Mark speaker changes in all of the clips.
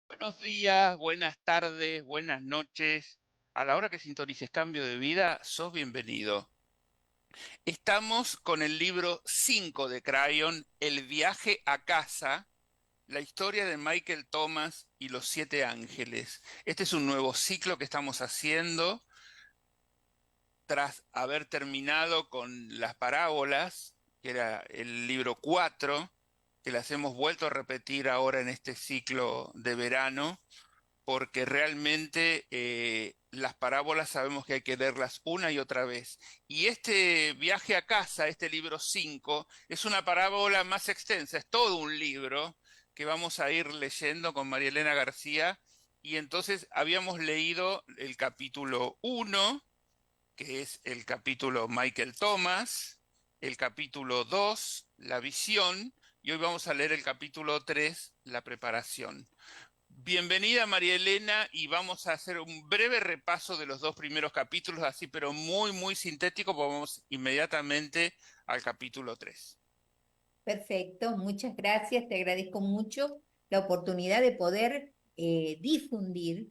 Speaker 1: Buenos días, buenas tardes, buenas noches. A la hora que sintonices Cambio de Vida, sos bienvenido. Estamos con el libro 5 de Crayon, El viaje a casa, la historia de Michael Thomas y los siete ángeles. Este es un nuevo ciclo que estamos haciendo tras haber terminado con las parábolas, que era el libro 4, que las hemos vuelto a repetir ahora en este ciclo de verano porque realmente las parábolas sabemos que hay que leerlas una y otra vez. Y este viaje a casa, este libro 5, es una parábola más extensa, es todo un libro que vamos a ir leyendo con María Elena García. Y entonces habíamos leído el capítulo uno, que es el capítulo Michael Thomas, el capítulo 2, la visión, y hoy vamos a leer el capítulo 3, la preparación. Bienvenida María Elena y vamos a hacer un breve repaso de los dos primeros capítulos, así pero muy sintético, porque vamos inmediatamente al capítulo 3.
Speaker 2: Perfecto, muchas gracias. Te agradezco mucho la oportunidad de poder difundir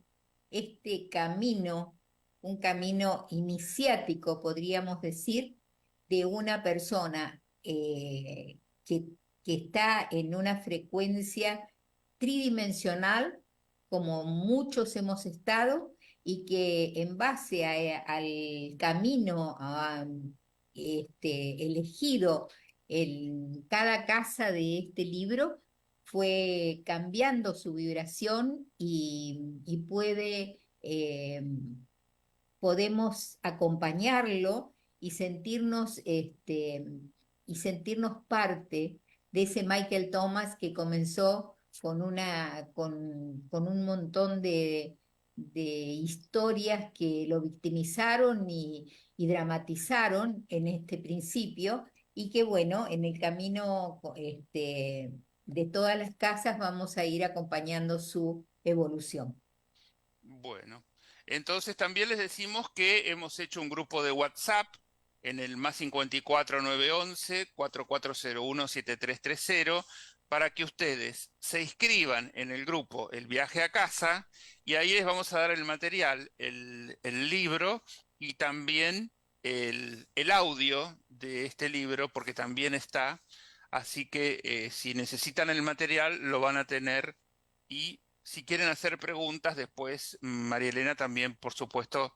Speaker 2: este camino, un camino iniciático, podríamos decir, de una persona que está en una frecuencia tridimensional, como muchos hemos estado, y que en base al camino elegido cada casa de este libro fue cambiando su vibración y podemos acompañarlo y sentirnos parte de ese Michael Thomas que comenzó con un montón de historias que lo victimizaron y dramatizaron en este principio, y que bueno, en el camino de todas las casas vamos a ir acompañando su evolución.
Speaker 1: Bueno, entonces también les decimos que hemos hecho un grupo de WhatsApp en el más 54 911 4401 7330 para que ustedes se inscriban en el grupo El viaje a casa y ahí les vamos a dar el material, el libro y también el audio de este libro porque también está, así que si necesitan el material lo van a tener y si quieren hacer preguntas, después María Elena también, por supuesto,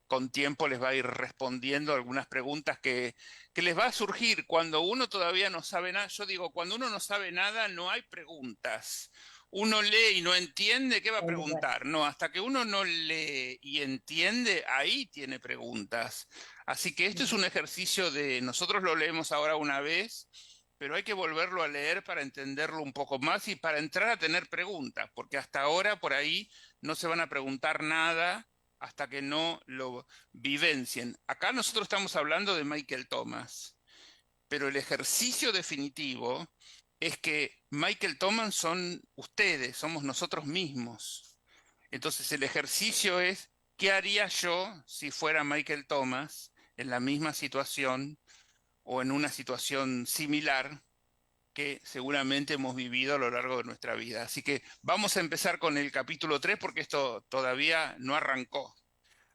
Speaker 1: con tiempo les va a ir respondiendo algunas preguntas que les va a surgir cuando uno todavía no sabe nada. Yo digo, cuando uno no sabe nada, no hay preguntas. Uno lee y no entiende, ¿qué va a
Speaker 2: Tal cual.
Speaker 1: preguntar? No, hasta que uno no lee y entiende, ahí tiene preguntas. Así que esto es un ejercicio de, nosotros lo leemos ahora una vez, pero hay que volverlo a leer para entenderlo un poco más y para entrar a tener preguntas, porque hasta ahora por ahí no se van a preguntar nada hasta que no lo vivencien. Acá nosotros estamos hablando de Michael Thomas, pero el ejercicio definitivo es que Michael Thomas son ustedes, somos nosotros mismos. Entonces el ejercicio es, ¿qué haría yo si fuera Michael Thomas en la misma situación o en una situación similar que seguramente hemos vivido a lo largo de nuestra vida? Así que vamos a empezar con el capítulo 3 porque esto todavía no arrancó.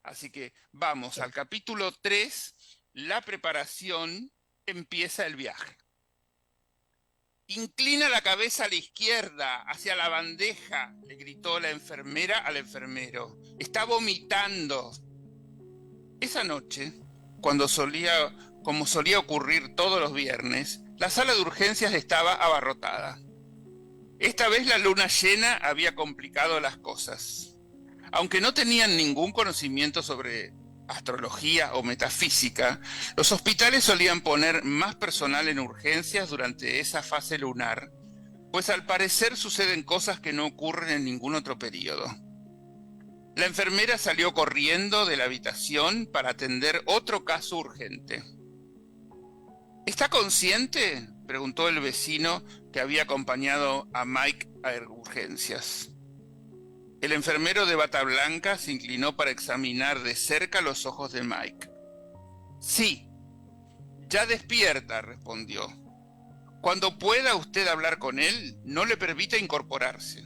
Speaker 1: Así que vamos al capítulo 3, la preparación, empieza el viaje. Inclina la cabeza a la izquierda, hacia la bandeja, le gritó la enfermera al enfermero. Está vomitando. Esa noche, como solía ocurrir todos los viernes, la sala de urgencias estaba abarrotada. Esta vez la luna llena había complicado las cosas. Aunque no tenían ningún conocimiento sobre astrología o metafísica, los hospitales solían poner más personal en urgencias durante esa fase lunar, pues al parecer suceden cosas que no ocurren en ningún otro periodo. La enfermera salió corriendo de la habitación para atender otro caso urgente. ¿Está consciente?, preguntó el vecino que había acompañado a Mike a urgencias. El enfermero de bata blanca se inclinó para examinar de cerca los ojos de Mike. Sí, ya despierta, respondió. Cuando pueda usted hablar con él, no le permita incorporarse.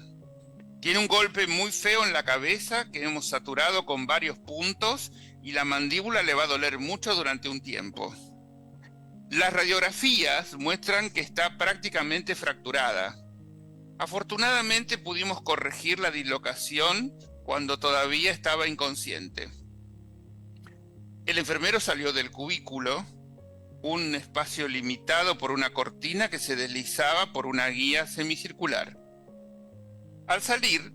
Speaker 1: Tiene un golpe muy feo en la cabeza que hemos saturado con varios puntos y la mandíbula le va a doler mucho durante un tiempo. Las radiografías muestran que está prácticamente fracturada. Afortunadamente pudimos corregir la dislocación cuando todavía estaba inconsciente. El enfermero salió del cubículo, un espacio limitado por una cortina que se deslizaba por una guía semicircular. Al salir,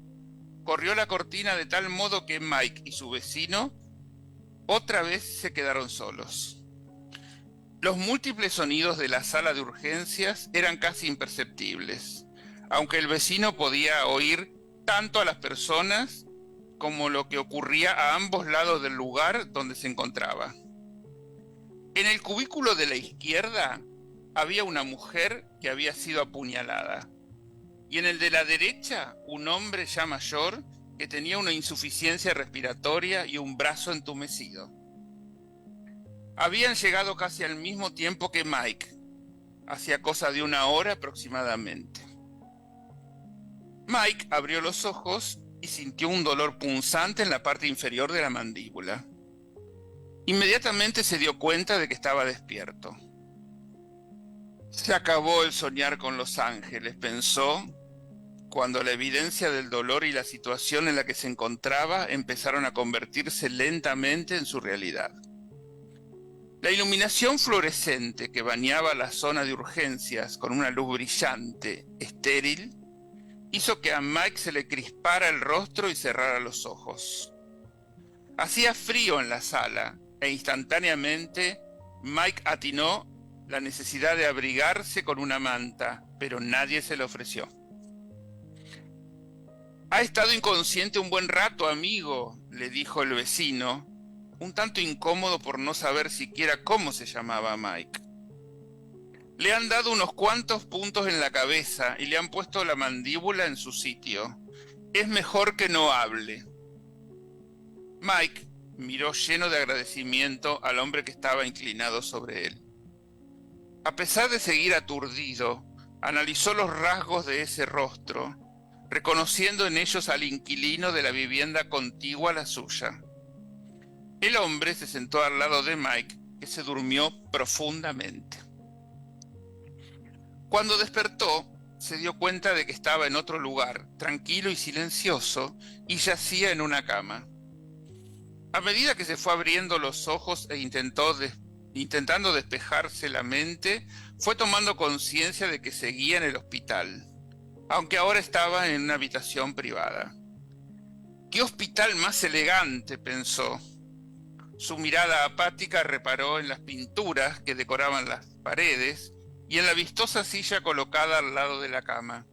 Speaker 1: corrió la cortina de tal modo que Mike y su vecino otra vez se quedaron solos. Los múltiples sonidos de la sala de urgencias eran casi imperceptibles, aunque el vecino podía oír tanto a las personas como lo que ocurría a ambos lados del lugar donde se encontraba. En el cubículo de la izquierda había una mujer que había sido apuñalada, y en el de la derecha un hombre ya mayor que tenía una insuficiencia respiratoria y un brazo entumecido. Habían llegado casi al mismo tiempo que Mike, hacía cosa de 1 hora aproximadamente. Mike abrió los ojos y sintió un dolor punzante en la parte inferior de la mandíbula. Inmediatamente se dio cuenta de que estaba despierto. Se acabó el soñar con los ángeles, pensó, cuando la evidencia del dolor y la situación en la que se encontraba empezaron a convertirse lentamente en su realidad. La iluminación fluorescente que bañaba la zona de urgencias con una luz brillante, estéril, hizo que a Mike se le crispara el rostro y cerrara los ojos. Hacía frío en la sala e instantáneamente Mike atinó la necesidad de abrigarse con una manta, pero nadie se le ofreció. «Ha estado inconsciente un buen rato, amigo», le dijo el vecino, un tanto incómodo por no saber siquiera cómo se llamaba Mike. Le han dado unos cuantos puntos en la cabeza y le han puesto la mandíbula en su sitio. Es mejor que no hable. Mike miró lleno de agradecimiento al hombre que estaba inclinado sobre él. A pesar de seguir aturdido, analizó los rasgos de ese rostro, reconociendo en ellos al inquilino de la vivienda contigua a la suya. El hombre se sentó al lado de Mike, que se durmió profundamente. Cuando despertó, se dio cuenta de que estaba en otro lugar, tranquilo y silencioso, y yacía en una cama. A medida que se fue abriendo los ojos e intentando despejarse la mente, fue tomando conciencia de que seguía en el hospital, aunque ahora estaba en una habitación privada. «¡Qué hospital más elegante!», pensó. Su mirada apática reparó en las pinturas que decoraban las paredes y en la vistosa silla colocada al lado de la cama.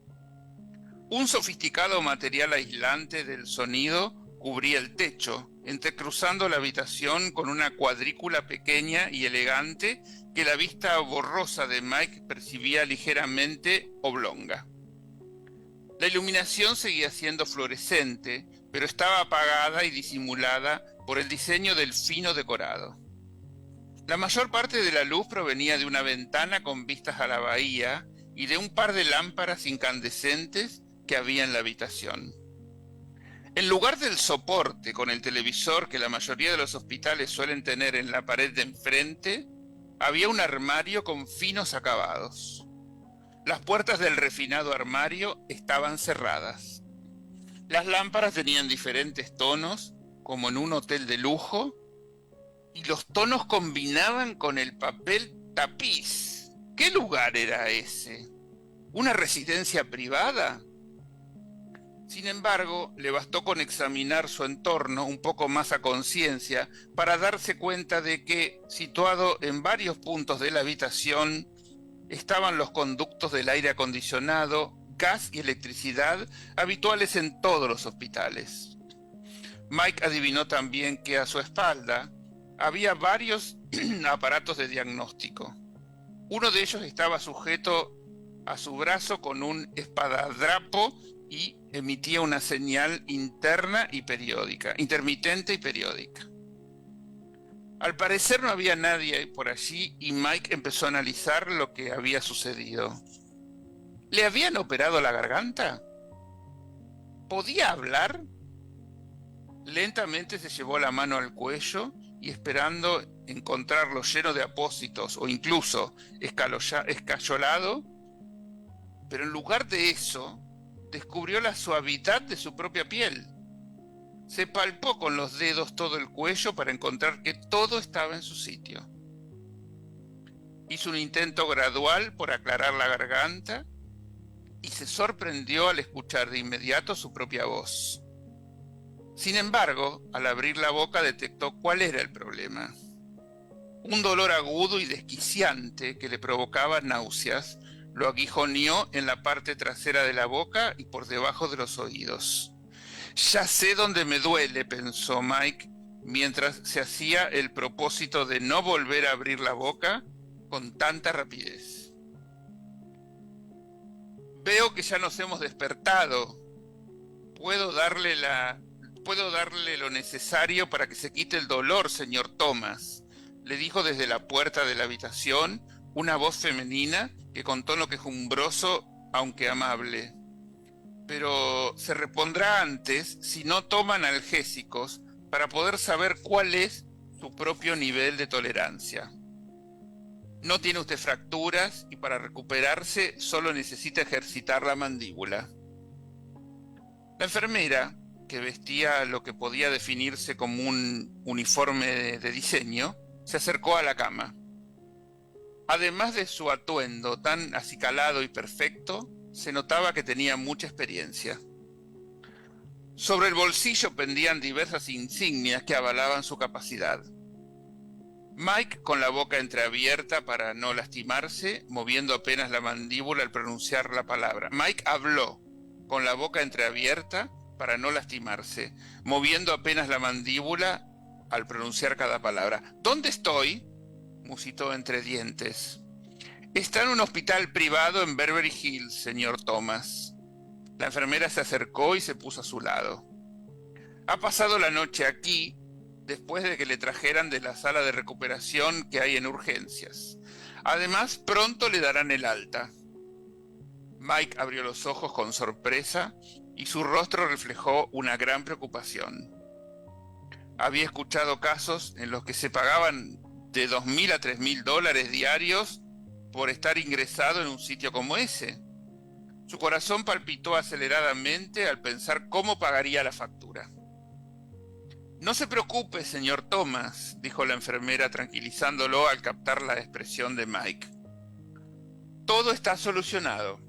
Speaker 1: Un sofisticado material aislante del sonido cubría el techo, entrecruzando la habitación con una cuadrícula pequeña y elegante que la vista borrosa de Mike percibía ligeramente oblonga. La iluminación seguía siendo fluorescente, pero estaba apagada y disimulada por el diseño del fino decorado. La mayor parte de la luz provenía de una ventana con vistas a la bahía y de un par de lámparas incandescentes que había en la habitación. En lugar del soporte con el televisor que la mayoría de los hospitales suelen tener en la pared de enfrente, había un armario con finos acabados. Las puertas del refinado armario estaban cerradas. Las lámparas tenían diferentes tonos, como en un hotel de lujo, y los tonos combinaban con el papel tapiz. ¿Qué lugar era ese? ¿Una residencia privada? Sin embargo, le bastó con examinar su entorno un poco más a conciencia para darse cuenta de que, situado en varios puntos de la habitación, estaban los conductos del aire acondicionado, gas y electricidad habituales en todos los hospitales. Mike adivinó también que a su espalda había varios aparatos de diagnóstico. Uno de ellos estaba sujeto a su brazo con un espadadrapo y emitía una señal interna y periódica, intermitente y periódica. Al parecer no había nadie por allí y Mike empezó a analizar lo que había sucedido. ¿Le habían operado la garganta? ¿Podía hablar? Lentamente se llevó la mano al cuello y esperando encontrarlo lleno de apósitos o incluso escayolado, pero en lugar de eso, descubrió la suavidad de su propia piel. Se palpó con los dedos todo el cuello para encontrar que todo estaba en su sitio. Hizo un intento gradual por aclarar la garganta y se sorprendió al escuchar de inmediato su propia voz. Sin embargo, al abrir la boca detectó cuál era el problema. Un dolor agudo y desquiciante que le provocaba náuseas lo aguijoneó en la parte trasera de la boca y por debajo de los oídos. Ya sé dónde me duele, pensó Mike, mientras se hacía el propósito de no volver a abrir la boca con tanta rapidez. Veo que ya nos hemos despertado. Puedo darle lo necesario para que se quite el dolor, señor Thomas, le dijo desde la puerta de la habitación una voz femenina que con tono quejumbroso, aunque amable. Pero se repondrá antes si no toma analgésicos para poder saber cuál es su propio nivel de tolerancia. No tiene usted fracturas y para recuperarse solo necesita ejercitar la mandíbula. La enfermera, que vestía lo que podía definirse como un uniforme de diseño, se acercó a la cama. Además de su atuendo tan acicalado y perfecto, se notaba que tenía mucha experiencia. Sobre el bolsillo pendían diversas insignias que avalaban su capacidad. Mike, con la boca entreabierta para no lastimarse, moviendo apenas la mandíbula al pronunciar la palabra. Mike habló, con la boca entreabierta para no lastimarse, moviendo apenas la mandíbula al pronunciar cada palabra. ¿Dónde estoy?, musitó entre dientes. Está en un hospital privado en Beverly Hills, señor Thomas. La enfermera se acercó y se puso a su lado. Ha pasado la noche aquí, después de que le trajeran de la sala de recuperación que hay en urgencias. Además, pronto le darán el alta. Mike abrió los ojos con sorpresa y su rostro reflejó una gran preocupación. Había escuchado casos en los que se pagaban de $2,000 a $3,000 diarios por estar ingresado en un sitio como ese. Su corazón palpitó aceleradamente al pensar cómo pagaría la factura. No se preocupe, señor Thomas, dijo la enfermera tranquilizándolo al captar la expresión de Mike. Todo está solucionado.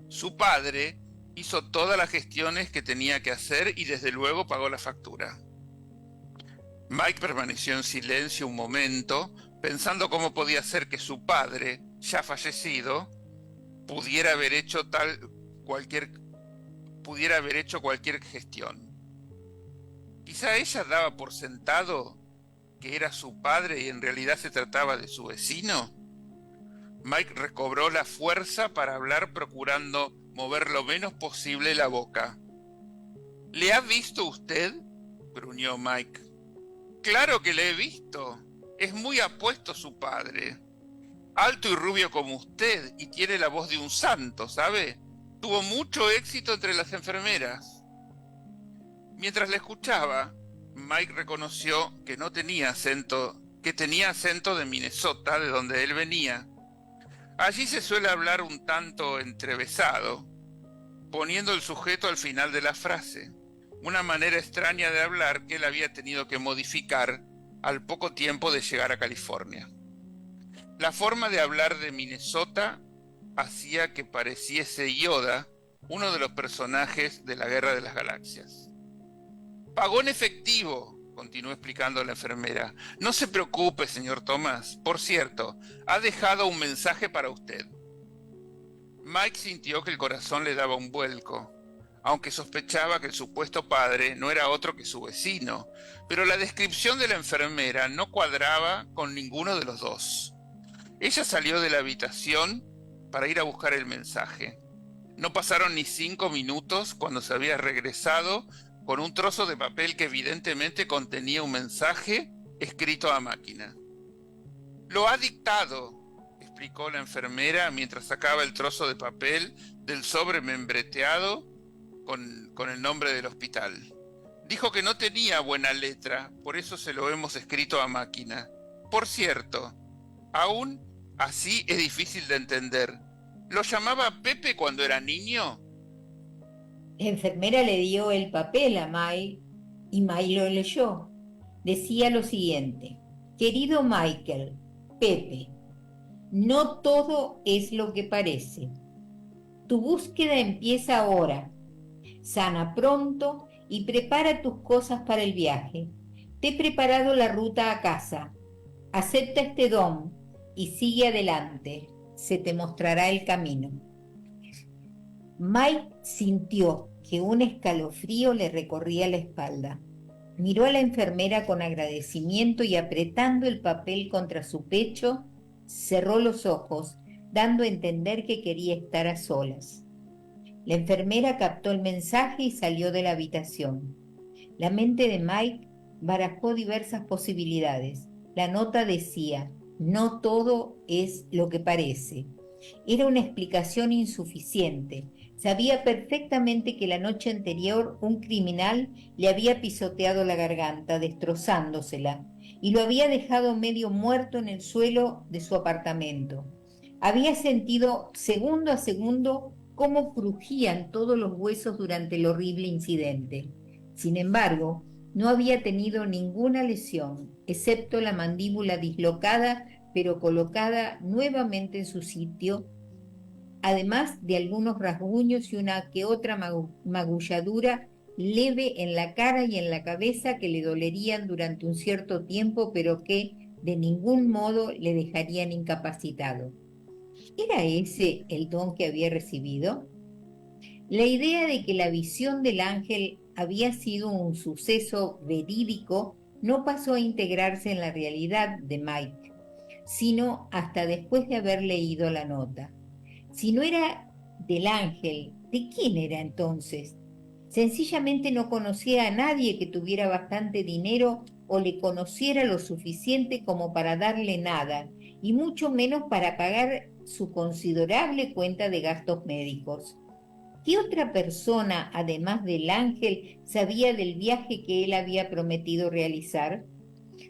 Speaker 1: Su padre hizo todas las gestiones que tenía que hacer y desde luego pagó la factura. Mike permaneció en silencio un momento, pensando cómo podía ser que su padre, ya fallecido, pudiera haber hecho cualquier gestión. Quizá ella daba por sentado que era su padre y en realidad se trataba de su vecino. Mike recobró la fuerza para hablar procurando mover lo menos posible la boca. ¿Le ha visto usted?, gruñó Mike. Claro que le he visto. Es muy apuesto su padre. Alto y rubio como usted y tiene la voz de un santo, ¿sabe? Tuvo mucho éxito entre las enfermeras. Mientras le escuchaba, Mike reconoció que tenía acento de Minnesota, de donde él venía. Allí se suele hablar un tanto entrevesado, poniendo el sujeto al final de la frase, una manera extraña de hablar que él había tenido que modificar al poco tiempo de llegar a California. La forma de hablar de Minnesota hacía que pareciese Yoda, uno de los personajes de la Guerra de las Galaxias. Pagó en efectivo, continuó explicando la enfermera. No se preocupe, señor Thomas. Por cierto, ha dejado un mensaje para usted. Mike sintió que el corazón le daba un vuelco, aunque sospechaba que el supuesto padre no era otro que su vecino, pero la descripción de la enfermera no cuadraba con ninguno de los dos. Ella salió de la habitación para ir a buscar el mensaje. No pasaron ni 5 minutos cuando se había regresado con un trozo de papel que evidentemente contenía un mensaje escrito a máquina. Lo ha dictado, explicó la enfermera mientras sacaba el trozo de papel del sobre membreteado con el nombre del hospital. Dijo que no tenía buena letra, por eso se lo hemos escrito a máquina. Por cierto, aún así es difícil de entender. ¿Lo llamaba Pepe cuando era niño?
Speaker 2: La enfermera le dio el papel a Mike y Mike lo leyó. Decía lo siguiente: querido Michael, Pepe, no todo es lo que parece. Tu búsqueda empieza ahora. Sana pronto y prepara tus cosas para el viaje. Te he preparado la ruta a casa. Acepta este don y sigue adelante. Se te mostrará el camino. Mike sintió que un escalofrío le recorría la espalda. Miró a la enfermera con agradecimiento y apretando el papel contra su pecho, cerró los ojos, dando a entender que quería estar a solas. La enfermera captó el mensaje y salió de la habitación. La mente de Mike barajó diversas posibilidades. La nota decía: no todo es lo que parece. Era una explicación insuficiente. Sabía perfectamente que la noche anterior un criminal le había pisoteado la garganta, destrozándosela, y lo había dejado medio muerto en el suelo de su apartamento. Había sentido segundo a segundo cómo crujían todos los huesos durante el horrible incidente. Sin embargo, no había tenido ninguna lesión, excepto la mandíbula dislocada, pero colocada nuevamente en su sitio, además de algunos rasguños y una que otra magulladura leve en la cara y en la cabeza que le dolerían durante un cierto tiempo, pero que de ningún modo le dejarían incapacitado. ¿Era ese el don que había recibido? La idea de que la visión del ángel había sido un suceso verídico no pasó a integrarse en la realidad de Mike, sino hasta después de haber leído la nota. Si no era del ángel, ¿de quién era entonces? Sencillamente no conocía a nadie que tuviera bastante dinero o le conociera lo suficiente como para darle nada, y mucho menos para pagar su considerable cuenta de gastos médicos. ¿Qué otra persona, además del ángel, sabía del viaje que él había prometido realizar?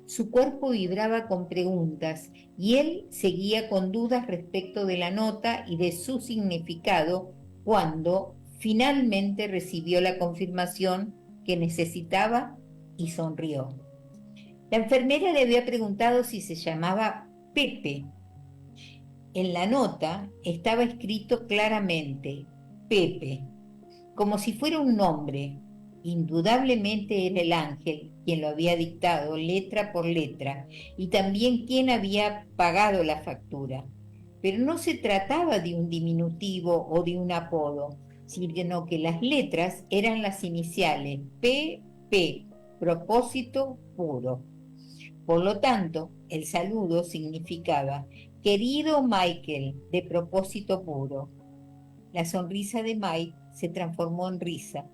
Speaker 2: Su cuerpo vibraba con preguntas y él seguía con dudas respecto de la nota y de su significado cuando finalmente recibió la confirmación que necesitaba y sonrió. La enfermera le había preguntado si se llamaba Pepe. En la nota estaba escrito claramente: Pepe, como si fuera un nombre. Indudablemente era el ángel quien lo había dictado letra por letra y también quien había pagado la factura. Pero no se trataba de un diminutivo o de un apodo, sino que las letras eran las iniciales PP, propósito puro. Por lo tanto, el saludo significaba: querido Michael, de propósito puro. La sonrisa de Mike se transformó en risa.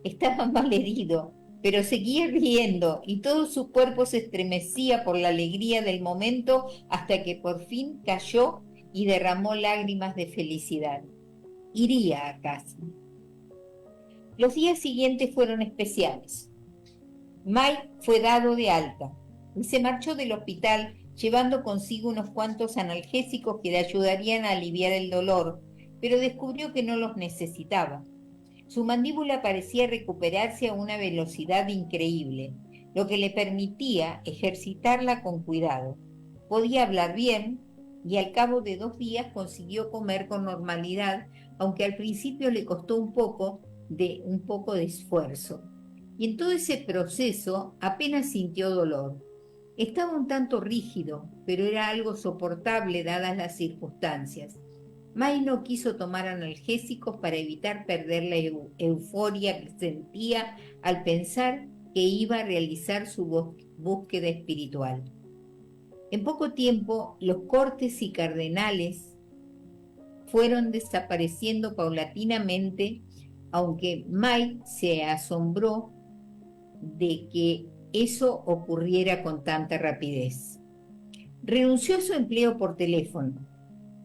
Speaker 2: Estaba malherido, pero seguía riendo y todo su cuerpo se estremecía por la alegría del momento hasta que por fin cayó y derramó lágrimas de felicidad. Iría a casa. Los días siguientes fueron especiales. Mike fue dado de alta y se marchó del hospital llevando consigo unos cuantos analgésicos que le ayudarían a aliviar el dolor, pero descubrió que no los necesitaba. Su mandíbula parecía recuperarse a una velocidad increíble, lo que le permitía ejercitarla con cuidado. Podía hablar bien y al cabo de 2 días consiguió comer con normalidad, aunque al principio le costó un poco de esfuerzo. Y en todo ese proceso apenas sintió dolor. Estaba un tanto rígido, pero era algo soportable dadas las circunstancias. May no quiso tomar analgésicos para evitar perder la euforia que sentía al pensar que iba a realizar su búsqueda espiritual. En poco tiempo, los cortes y cardenales fueron desapareciendo paulatinamente, aunque May se asombró de que eso ocurriera con tanta rapidez. Renunció a su empleo por teléfono.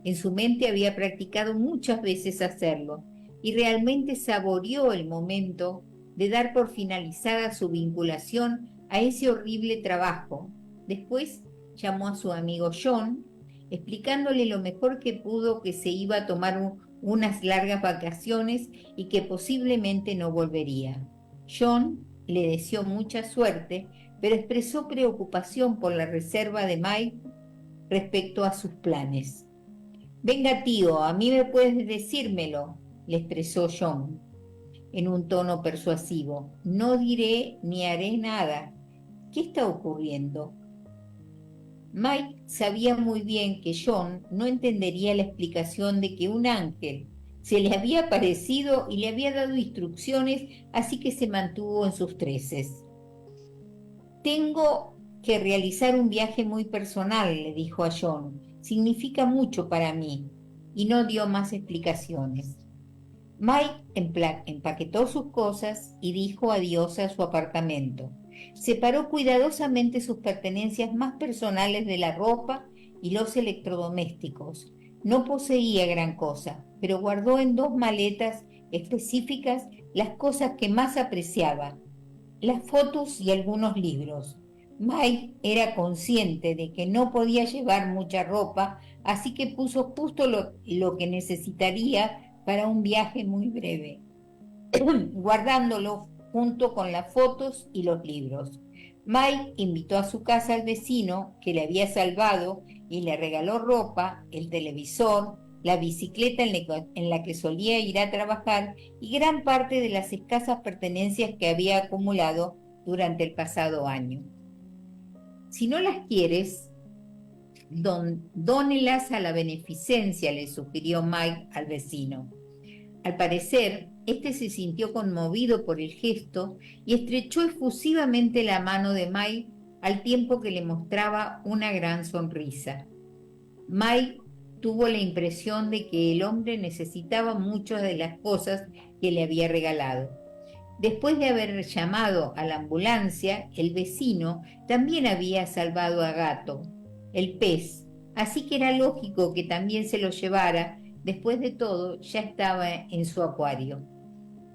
Speaker 2: En su mente había practicado muchas veces hacerlo, y realmente saboreó el momento de dar por finalizada su vinculación a ese horrible trabajo. Después llamó a su amigo John, explicándole lo mejor que pudo que se iba a tomar unas largas vacaciones y que posiblemente no volvería. John le deseó mucha suerte, pero expresó preocupación por la reserva de Mike respecto a sus planes. Venga, tío, a mí me puedes decírmelo, le expresó John en un tono persuasivo. No diré ni haré nada. ¿Qué está ocurriendo? Mike sabía muy bien que John no entendería la explicación de que un ángel se le había aparecido y le había dado instrucciones, así que se mantuvo en sus treces. Tengo que realizar un viaje muy personal, le dijo a John. Significa mucho para mí. Y no dio más explicaciones. Mike empaquetó sus cosas y dijo adiós a su apartamento. Separó cuidadosamente sus pertenencias más personales de la ropa y los electrodomésticos. No poseía gran cosa, pero guardó en 2 maletas específicas las cosas que más apreciaba, las fotos y algunos libros. Mike era consciente de que no podía llevar mucha ropa, así que puso justo lo que necesitaría para un viaje muy breve, guardándolo junto con las fotos y los libros. Mike invitó a su casa al vecino que le había salvado y le regaló ropa, el televisor, la bicicleta en la que solía ir a trabajar y gran parte de las escasas pertenencias que había acumulado durante el pasado año. Si no las quieres, dónelas a la beneficencia, le sugirió Mike al vecino. Al parecer, este se sintió conmovido por el gesto y estrechó efusivamente la mano de Mike al tiempo que le mostraba una gran sonrisa. Mike tuvo la impresión de que el hombre necesitaba muchas de las cosas que le había regalado. Después de haber llamado a la ambulancia, el vecino también había salvado a Gato, el pez, así que era lógico que también se lo llevara. Después de todo, ya estaba en su acuario.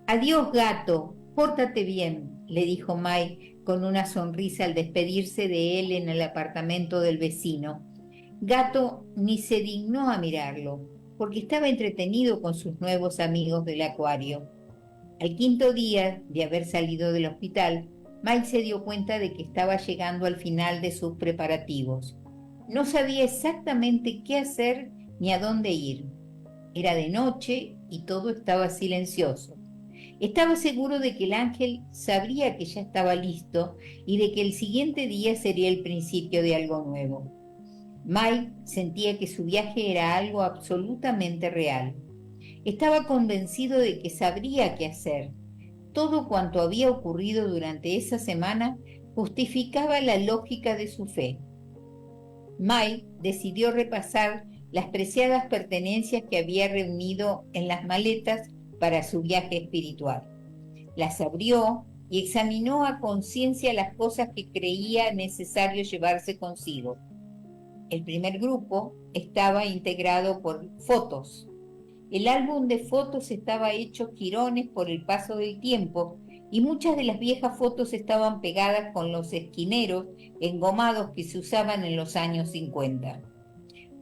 Speaker 2: Adiós, Gato, pórtate bien, le dijo Mike con una sonrisa al despedirse de él en el apartamento del vecino. Gato ni se dignó a mirarlo, porque estaba entretenido con sus nuevos amigos del acuario. Al quinto día de haber salido del hospital, Mike se dio cuenta de que estaba llegando al final de sus preparativos. No sabía exactamente qué hacer ni a dónde ir. Era de noche y todo estaba silencioso. Estaba seguro de que el ángel sabría que ya estaba listo y de que el siguiente día sería el principio de algo nuevo. Mike sentía que su viaje era algo absolutamente real. Estaba convencido de que sabría qué hacer. Todo cuanto había ocurrido durante esa semana justificaba la lógica de su fe. Mike decidió repasar las preciadas pertenencias que había reunido en las maletas para su viaje espiritual. Las abrió y examinó a conciencia las cosas que creía necesario llevarse consigo. El primer grupo estaba integrado por fotos. El álbum de fotos estaba hecho jirones por el paso del tiempo y muchas de las viejas fotos estaban pegadas con los esquineros engomados que se usaban en los años 50.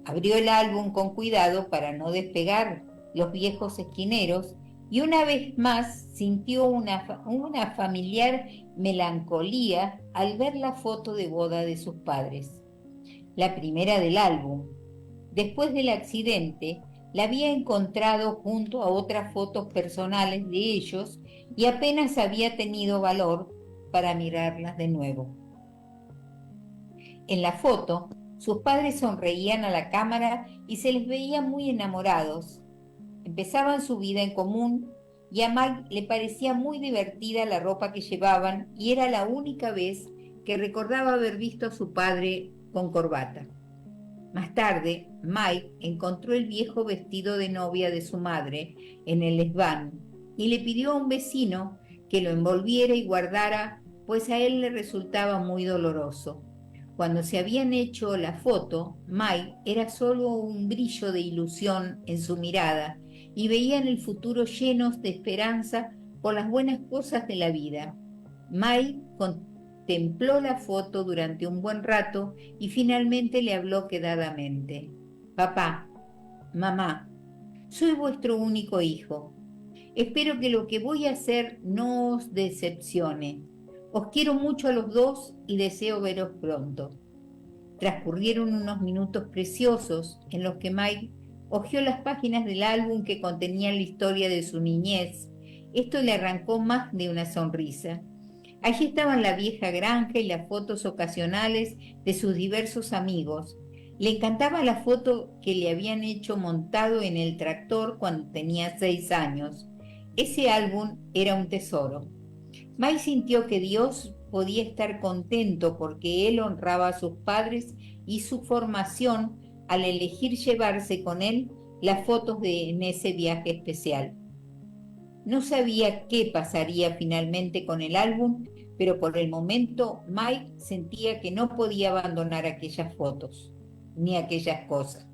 Speaker 2: Abrió el álbum con cuidado para no despegar los viejos esquineros y una vez más sintió una familiar melancolía al ver la foto de boda de sus padres, la primera del álbum. Después del accidente, la había encontrado junto a otras fotos personales de ellos y apenas había tenido valor para mirarlas de nuevo. En la foto, sus padres sonreían a la cámara y se les veía muy enamorados. Empezaban su vida en común y a Mike le parecía muy divertida la ropa que llevaban y era la única vez que recordaba haber visto a su padre con corbata. Más tarde, Mike encontró el viejo vestido de novia de su madre en el desván y le pidió a un vecino que lo envolviera y guardara, pues a él le resultaba muy doloroso. Cuando se habían hecho la foto, Mike era solo un brillo de ilusión en su mirada y veían el futuro llenos de esperanza por las buenas cosas de la vida. Mike contempló la foto durante un buen rato y finalmente le habló quedadamente. Papá, mamá, soy vuestro único hijo. Espero que lo que voy a hacer no os decepcione. Os quiero mucho a los dos y deseo veros pronto. Transcurrieron unos minutos preciosos en los que Mike hojeó las páginas del álbum que contenían la historia de su niñez. Esto le arrancó más de una sonrisa. Allí estaban la vieja granja y las fotos ocasionales de sus diversos amigos. Le encantaba la foto que le habían hecho montado en el tractor cuando tenía 6 años. Ese álbum era un tesoro. Mike sintió que Dios podía estar contento porque él honraba a sus padres y su formación al elegir llevarse con él las fotos en ese viaje especial. No sabía qué pasaría finalmente con el álbum, pero por el momento Mike sentía que no podía abandonar aquellas fotos, ni aquellas cosas.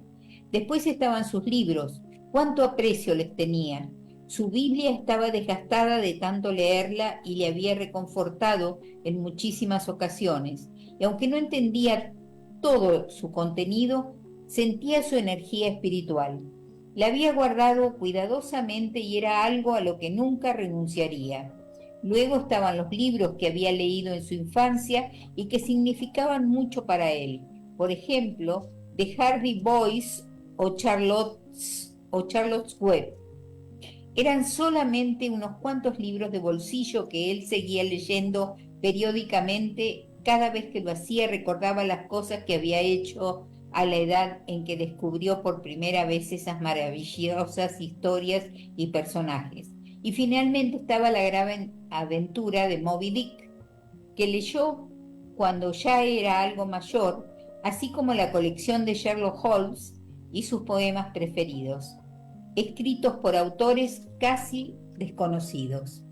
Speaker 2: Después estaban sus libros, cuánto aprecio les tenía. Su Biblia estaba desgastada de tanto leerla y le había reconfortado en muchísimas ocasiones. Y aunque no entendía todo su contenido, sentía su energía espiritual. La había guardado cuidadosamente y era algo a lo que nunca renunciaría. Luego estaban los libros que había leído en su infancia y que significaban mucho para él. Por ejemplo, The Hardy Boys o Charlotte's Web. Eran solamente unos cuantos libros de bolsillo que él seguía leyendo periódicamente. Cada vez que lo hacía recordaba las cosas que había hecho a la edad en que descubrió por primera vez esas maravillosas historias y personajes. Y finalmente estaba la gran aventura de Moby Dick, que leyó cuando ya era algo mayor, así como la colección de Sherlock Holmes y sus poemas preferidos, escritos por autores casi desconocidos.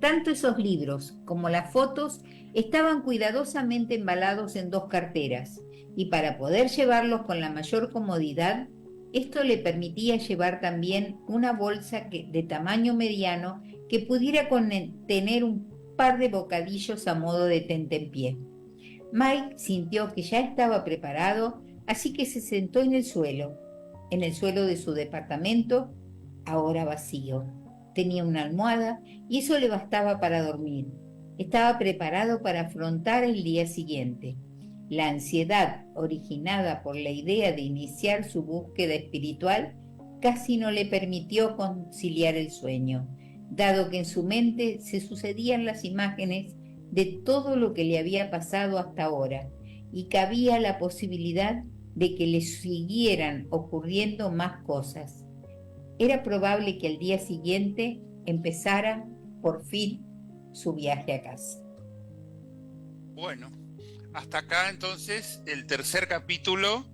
Speaker 2: Tanto esos libros como las fotos estaban cuidadosamente embalados en 2 carteras, y para poder llevarlos con la mayor comodidad, esto le permitía llevar también una bolsa de tamaño mediano que pudiera contener un par de bocadillos a modo de tentempié. Mike sintió que ya estaba preparado, así que se sentó en el suelo de su departamento, ahora vacío. Tenía una almohada y eso le bastaba para dormir. Estaba preparado para afrontar el día siguiente. La ansiedad originada por la idea de iniciar su búsqueda espiritual casi no le permitió conciliar el sueño, dado que en su mente se sucedían las imágenes de todo lo que le había pasado hasta ahora, y cabía la posibilidad de que le siguieran ocurriendo más cosas. Era probable que al día siguiente empezara, por fin, su viaje a casa.
Speaker 1: Bueno, hasta acá entonces el tercer capítulo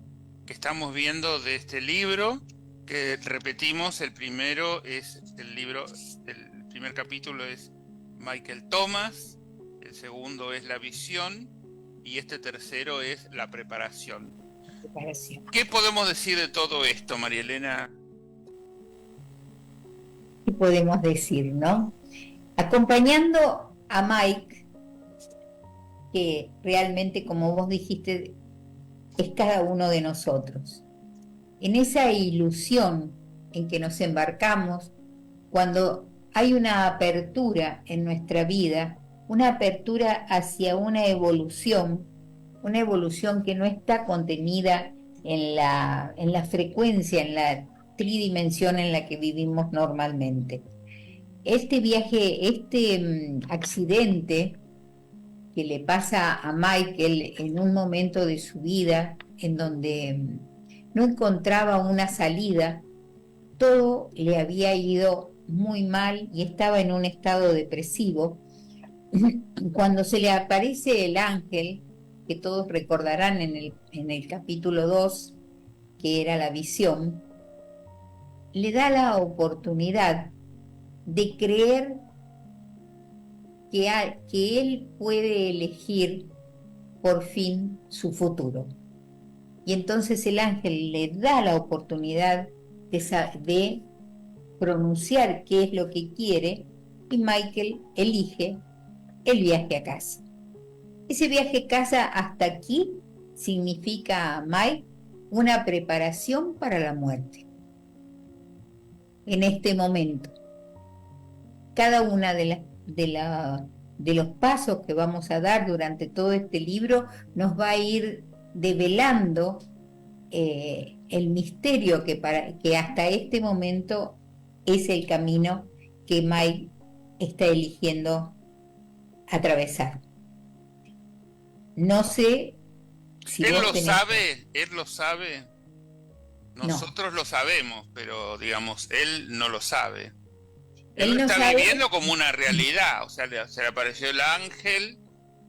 Speaker 1: que estamos viendo de este libro, que repetimos, el primero es el primer capítulo es Michael Thomas, el segundo es la visión y este tercero es la preparación. ¿Qué podemos decir de todo esto, María Elena?
Speaker 2: ¿Qué podemos decir, no? Acompañando a Mike, que realmente, como vos dijiste, es cada uno de nosotros. En esa ilusión en que nos embarcamos, cuando hay una apertura en nuestra vida, una apertura hacia una evolución que no está contenida en la frecuencia, en la tridimensión en la que vivimos normalmente. Este viaje, accidente que le pasa a Michael en un momento de su vida en donde no encontraba una salida, todo le había ido muy mal y estaba en un estado depresivo. Cuando se le aparece el ángel, que todos recordarán en el capítulo 2, que era la visión, le da la oportunidad de creer que él puede elegir por fin su futuro. Y entonces el ángel le da la oportunidad de pronunciar qué es lo que quiere y Michael elige el viaje a casa. Ese viaje a casa hasta aquí significa, Mike, una preparación para la muerte. En este momento, cada una de los pasos que vamos a dar durante todo este libro nos va a ir develando el misterio que hasta este momento es el camino que Mike está eligiendo atravesar. No sé si
Speaker 1: Él
Speaker 2: vos
Speaker 1: lo
Speaker 2: tenés...
Speaker 1: sabe,
Speaker 2: No,
Speaker 1: nosotros lo sabemos, pero digamos, él no lo sabe. Él lo
Speaker 2: él no
Speaker 1: está
Speaker 2: sabe...
Speaker 1: viviendo como una realidad, o sea, se le apareció el ángel,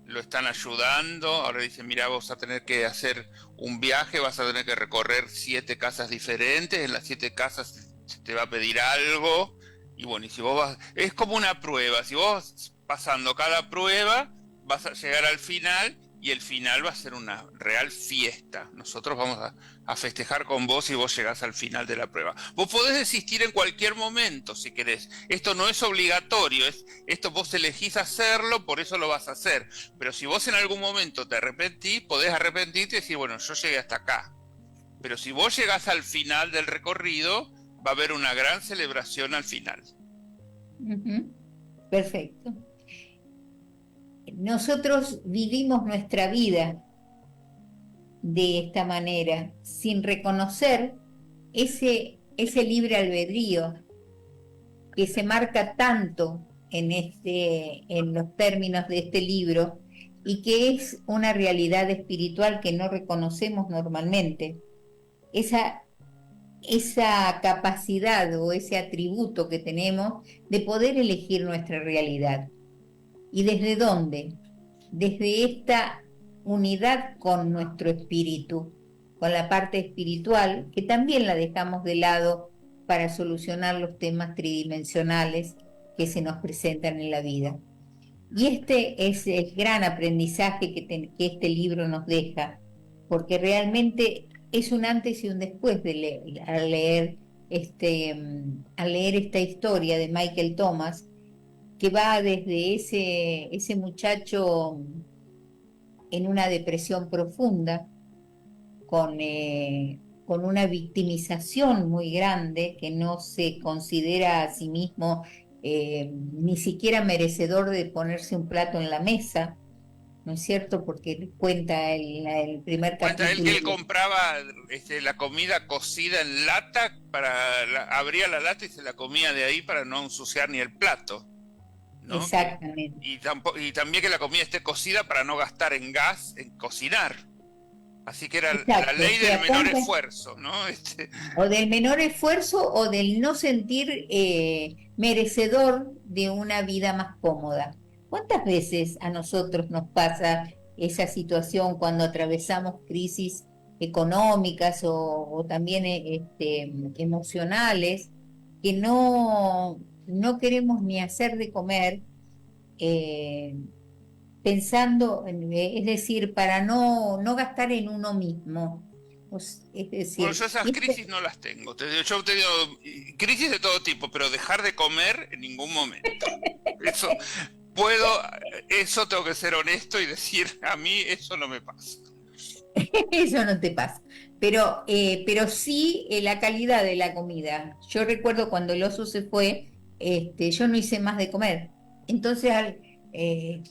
Speaker 1: lo están ayudando, ahora dice, mira, vas a tener que hacer un viaje, vas a tener que recorrer 7 casas diferentes, en las 7 casas se te va a pedir algo, y bueno, y si vos vas, es como una prueba, si vos pasando cada prueba, vas a llegar al final, y el final va a ser una real fiesta. Nosotros vamos a festejar con vos si vos llegás al final de la prueba. Vos podés desistir en cualquier momento si querés. Esto no es obligatorio, esto vos elegís hacerlo, por eso lo vas a hacer. Pero si vos en algún momento te arrepentís, podés arrepentirte y decir, bueno, yo llegué hasta acá. Pero si vos llegás al final del recorrido, va a haber una gran celebración al final.
Speaker 2: Uh-huh. Perfecto. Nosotros vivimos nuestra vida de esta manera, sin reconocer ese libre albedrío que se marca tanto en los términos de este libro y que es una realidad espiritual que no reconocemos normalmente. Esa, esa capacidad o ese atributo que tenemos de poder elegir nuestra realidad. ¿Y desde dónde? Desde esta unidad con nuestro espíritu, con la parte espiritual, que también la dejamos de lado para solucionar los temas tridimensionales que se nos presentan en la vida. Y este es el gran aprendizaje que este libro nos deja, porque realmente es un antes y un después al leer esta historia de Michael Thomas, que va desde ese muchacho en una depresión profunda, con una victimización muy grande, que no se considera a sí mismo ni siquiera merecedor de ponerse un plato en la mesa, ¿no es cierto? Porque cuenta el primer
Speaker 1: Cuenta él
Speaker 2: capítulo.
Speaker 1: que él compraba la comida cocida en lata, abría la lata y se la comía de ahí para no ensuciar ni el plato, ¿no?
Speaker 2: Exactamente.
Speaker 1: Y también que la comida esté cocida para no gastar en gas en cocinar. Así que era la
Speaker 2: Exacto, o
Speaker 1: ley del
Speaker 2: sea,
Speaker 1: menor esfuerzo, ¿no?
Speaker 2: o del menor esfuerzo o del no sentir merecedor de una vida más cómoda. ¿Cuántas veces a nosotros nos pasa esa situación cuando atravesamos crisis económicas o también emocionales, que no queremos ni hacer de comer, eh, pensando, es decir, para no gastar en uno mismo? Es
Speaker 1: Bueno,
Speaker 2: decir,
Speaker 1: yo esas crisis no las tengo. Yo he tenido crisis de todo tipo, pero dejar de comer en ningún momento. Eso puedo, eso tengo que ser honesto y decir, a mí eso no me pasa.
Speaker 2: eso no te pasa. Pero sí la calidad de la comida. Yo recuerdo cuando el oso se fue, yo no hice más de comer. Entonces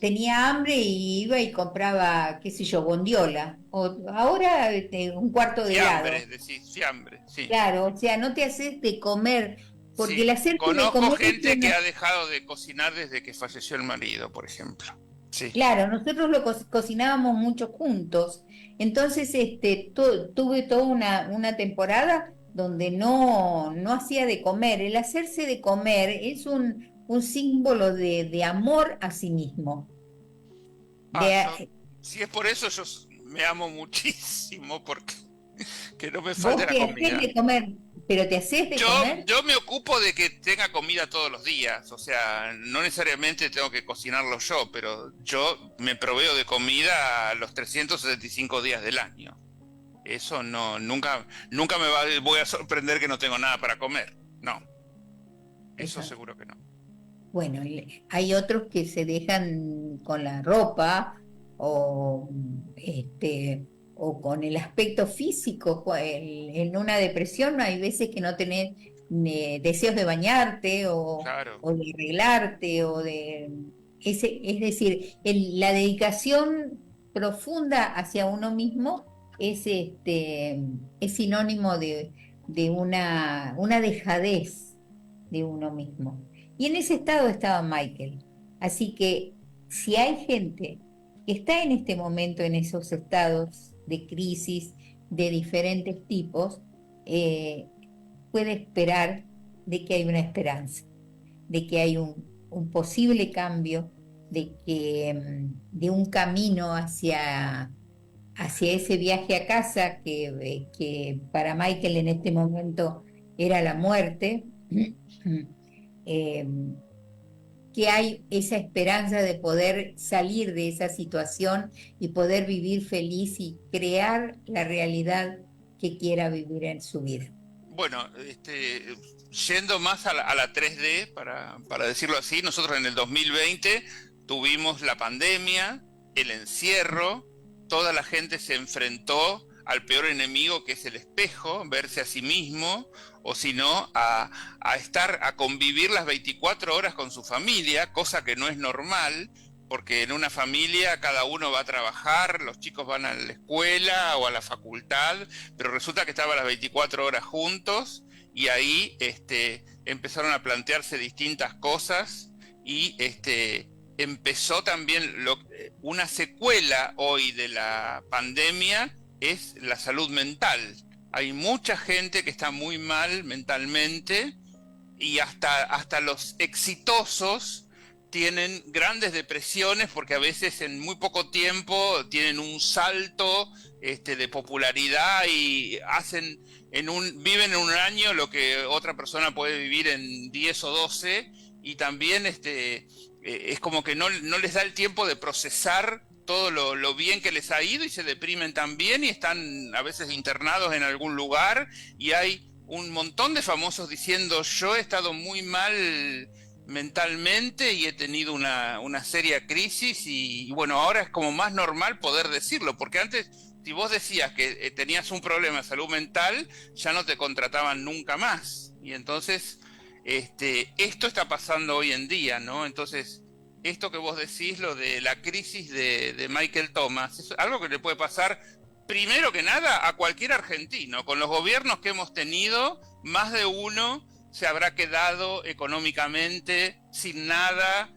Speaker 2: tenía hambre y iba y compraba, qué sé yo, bondiola. O ahora un cuarto de
Speaker 1: Fiambre,
Speaker 2: helado.
Speaker 1: decís, fiambre, sí.
Speaker 2: Claro, o sea, no te haces de comer, porque el
Speaker 1: Sí,
Speaker 2: hacerte de
Speaker 1: conozco
Speaker 2: comer es
Speaker 1: gente que
Speaker 2: una...
Speaker 1: ha dejado de cocinar desde que falleció el marido, por ejemplo. Sí.
Speaker 2: Claro, nosotros cocinábamos mucho juntos. Entonces, tuve toda una temporada donde no hacía de comer. El hacerse de comer es un símbolo de amor a sí mismo.
Speaker 1: Ah,
Speaker 2: De,
Speaker 1: si es por eso, me amo muchísimo porque que no me falte
Speaker 2: vos
Speaker 1: la
Speaker 2: te haces
Speaker 1: comida.
Speaker 2: de comer, pero te haces de
Speaker 1: Yo,
Speaker 2: comer.
Speaker 1: yo me ocupo de que tenga comida todos los días, o sea, no necesariamente tengo que cocinarlo yo, pero yo me proveo de comida los 365 días del año. Eso no, nunca, nunca voy a sorprender que no tengo nada para comer. No. eso
Speaker 2: Eso.
Speaker 1: seguro que no.
Speaker 2: Bueno, hay otros que se dejan con la ropa o, o con el aspecto físico. En una depresión hay veces que no tenés deseos de bañarte
Speaker 1: Claro.
Speaker 2: o de arreglarte o de... es decir, la dedicación profunda hacia uno mismo es sinónimo de una dejadez de uno mismo. Y en ese estado estaba Michael. Así que si hay gente que está en este momento en esos estados de crisis de diferentes tipos, eh, puede esperar de que hay una esperanza, de que hay un posible cambio, de un camino hacia ese viaje a casa que para Michael en este momento era la muerte. Eh, que hay esa esperanza de poder salir de esa situación y poder vivir feliz y crear la realidad que quiera vivir en su vida.
Speaker 1: Bueno, yendo más a la 3D, para decirlo así, nosotros en el 2020 tuvimos la pandemia, el encierro, toda la gente se enfrentó al peor enemigo que es el espejo, verse a sí mismo, o si no, a convivir las 24 horas con su familia, cosa que no es normal, porque en una familia cada uno va a trabajar, los chicos van a la escuela o a la facultad, pero resulta que estaban las 24 horas juntos y ahí empezaron a plantearse distintas cosas y empezó también una secuela hoy de la pandemia es la salud mental. Hay mucha gente que está muy mal mentalmente y hasta los exitosos tienen grandes depresiones porque a veces en muy poco tiempo tienen un salto de popularidad y viven en un año lo que otra persona puede vivir en 10 o 12 y también es como que no les da el tiempo de procesar todo lo bien que les ha ido y se deprimen también y están a veces internados en algún lugar y hay un montón de famosos diciendo yo he estado muy mal mentalmente y he tenido una seria crisis y bueno, ahora es como más normal poder decirlo, porque antes si vos decías que tenías un problema de salud mental, ya no te contrataban nunca más. Y entonces, esto está pasando hoy en día, ¿no? Entonces, esto que vos decís, lo de la crisis de Michael Thomas, es algo que le puede pasar primero que nada a cualquier argentino. Con los gobiernos que hemos tenido, más de uno se habrá quedado económicamente sin nada,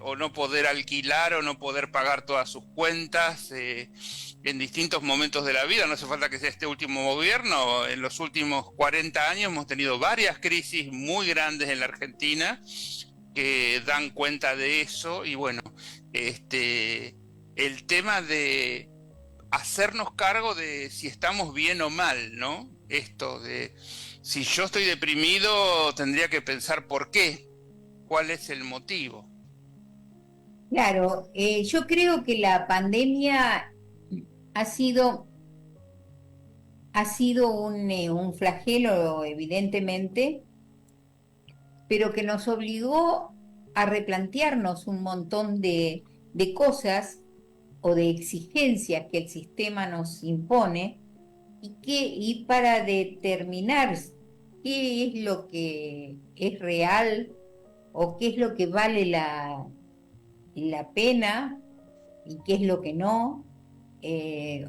Speaker 1: o no poder alquilar o no poder pagar todas sus cuentas en distintos momentos de la vida. No hace falta que sea este último gobierno. En los últimos 40 años hemos tenido varias crisis muy grandes en la Argentina que dan cuenta de eso. Y bueno, el tema de hacernos cargo de si estamos bien o mal, ¿no? Esto de si yo estoy deprimido, tendría que pensar por qué, cuál es el motivo.
Speaker 2: Claro, yo creo que la pandemia ha sido, ha sido un flagelo, evidentemente, pero que nos obligó a replantearnos un montón de cosas o de exigencias que el sistema nos impone y para determinar qué es lo que es real o qué es lo que vale la pena y qué es lo que no.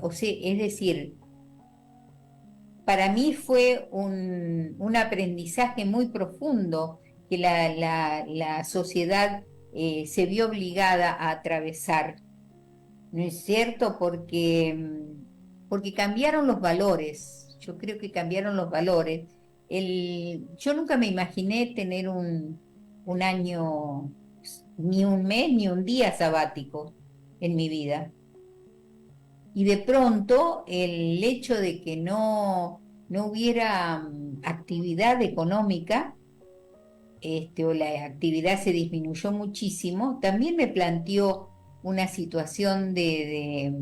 Speaker 2: O sea, es decir, para mí fue un aprendizaje muy profundo que la sociedad se vio obligada a atravesar, ¿no es cierto? Porque cambiaron los valores, yo creo que cambiaron los valores. Yo nunca me imaginé tener un año, ni un mes, ni un día sabático en mi vida. Y de pronto el hecho de que no hubiera actividad económica, o la actividad se disminuyó muchísimo, también me planteó una situación de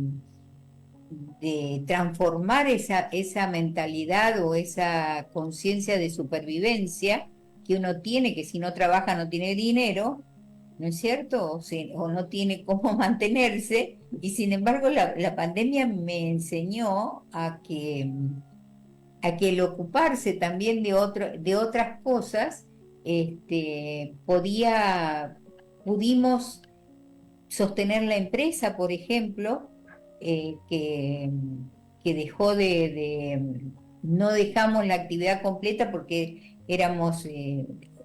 Speaker 2: transformar esa mentalidad o esa conciencia de supervivencia que uno tiene, que si no trabaja no tiene dinero, ¿no es cierto? O no tiene cómo mantenerse, y sin embargo la pandemia me enseñó a que el ocuparse también de otras cosas, pudimos sostener la empresa, por ejemplo, eh, que, que no dejamos la actividad completa porque la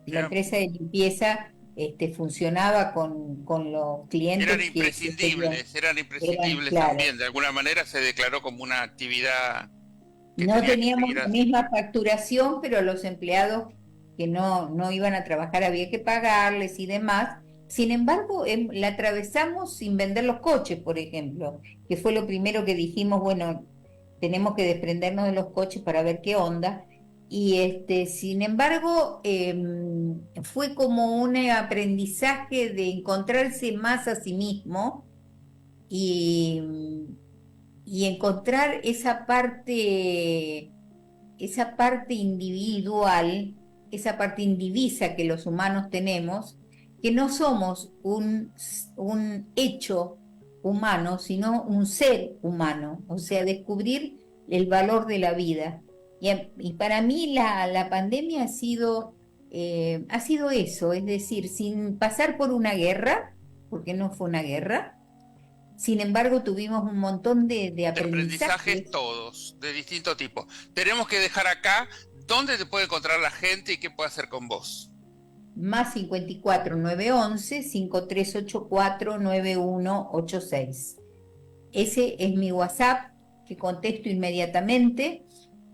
Speaker 1: Era-
Speaker 2: empresa de limpieza funcionaba con los clientes que pedían,
Speaker 1: eran
Speaker 2: eran,
Speaker 1: imprescindibles
Speaker 2: claro.
Speaker 1: también. De alguna manera se declaró como una actividad que
Speaker 2: No
Speaker 1: tenía que
Speaker 2: teníamos
Speaker 1: seguir
Speaker 2: la
Speaker 1: así.
Speaker 2: misma facturación, pero los empleados que no iban a trabajar había que pagarles y demás. Sin embargo, la atravesamos sin vender los coches, por ejemplo, que fue lo primero que dijimos, bueno, tenemos que desprendernos de los coches para ver qué onda. Y sin embargo, fue como un aprendizaje de encontrarse más a sí mismo y, y encontrar esa parte individual, esa parte indivisa que los humanos tenemos, que no somos un hecho humano, sino un ser humano, o sea, descubrir el valor de la vida. Y para mí la pandemia ha sido eso, es decir, sin pasar por una guerra, porque no fue una guerra, sin embargo tuvimos un montón de
Speaker 1: De aprendizajes
Speaker 2: aprendizajes.
Speaker 1: todos, de distinto tipo. Tenemos que dejar acá dónde te puede encontrar la gente y qué puede hacer con vos.
Speaker 2: Más 54 911 5384 9186. Ese es mi WhatsApp, que contesto inmediatamente.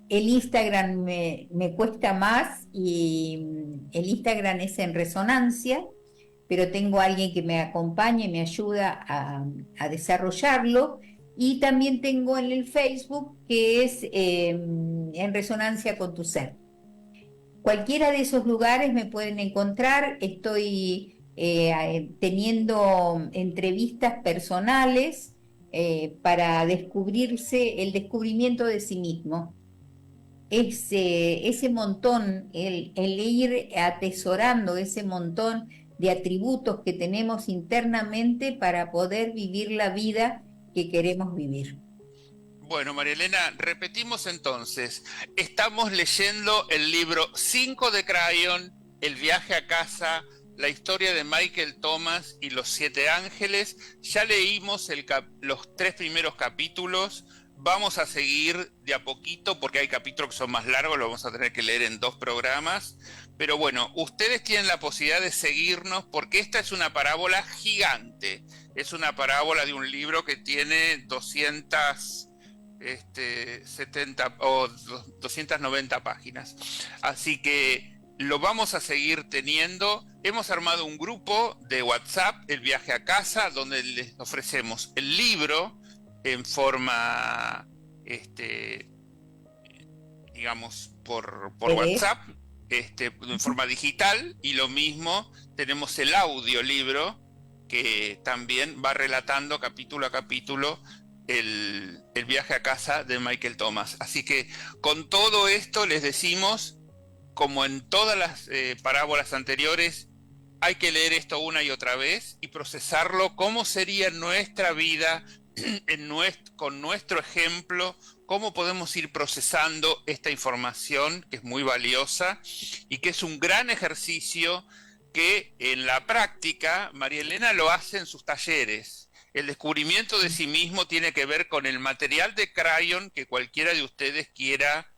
Speaker 2: El Instagram me cuesta más y el Instagram es en resonancia, pero tengo a alguien que me acompaña y me ayuda a desarrollarlo. Y también tengo en el Facebook, que es en resonancia con tu ser. Cualquiera de esos lugares me pueden encontrar. Estoy teniendo entrevistas personales para descubrirse el descubrimiento de sí mismo. Ese montón, el ir atesorando ese montón de atributos que tenemos internamente para poder vivir la vida que queremos vivir.
Speaker 1: Bueno, María Elena, repetimos entonces. Estamos leyendo el libro 5 de Crayon, El viaje a casa, la historia de Michael Thomas y los 7 ángeles. Ya leímos los 3 primeros capítulos. Vamos a seguir de a poquito porque hay capítulos que son más largos, lo vamos a tener que leer en 2 programas. Pero bueno, ustedes tienen la posibilidad de seguirnos porque esta es una parábola gigante. Es una parábola de un libro que tiene 70 o 290 páginas. Así que lo vamos a seguir teniendo. Hemos armado un grupo de WhatsApp, El viaje a casa, donde les ofrecemos el libro en forma, digamos, por
Speaker 2: PDF.
Speaker 1: WhatsApp, en forma digital, y lo mismo tenemos el audiolibro que también va relatando capítulo a capítulo el viaje a casa de Michael Thomas. Así que con todo esto les decimos, como en todas las parábolas anteriores, hay que leer esto una y otra vez y procesarlo, cómo sería nuestra vida con nuestro ejemplo, cómo podemos ir procesando esta información que es muy valiosa y que es un gran ejercicio que en la práctica María Elena lo hace en sus talleres. El descubrimiento de sí mismo tiene que ver con el material de Crayon que cualquiera de ustedes quiera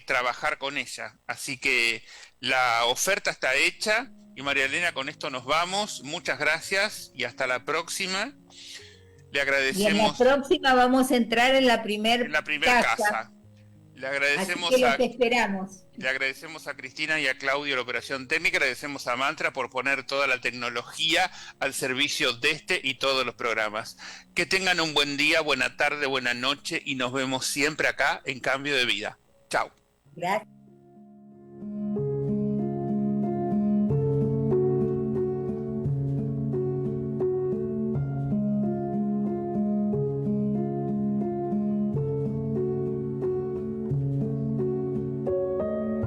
Speaker 1: trabajar con ella. Así que la oferta está hecha y María Elena, con esto nos vamos. Muchas gracias y hasta la próxima. Le
Speaker 2: Y en la
Speaker 1: agradecemos
Speaker 2: próxima vamos a entrar en la
Speaker 1: en
Speaker 2: primer
Speaker 1: la primer
Speaker 2: casa,
Speaker 1: casa. Le
Speaker 2: así que
Speaker 1: agradecemos
Speaker 2: los
Speaker 1: a,
Speaker 2: esperamos.
Speaker 1: le agradecemos a Cristina y a Claudio la operación técnica, agradecemos a Mantra por poner toda la tecnología al servicio de este y todos los programas. Que tengan un buen día, buena tarde, buena noche y nos vemos siempre acá en Cambio de Vida. Chao.
Speaker 2: Gracias.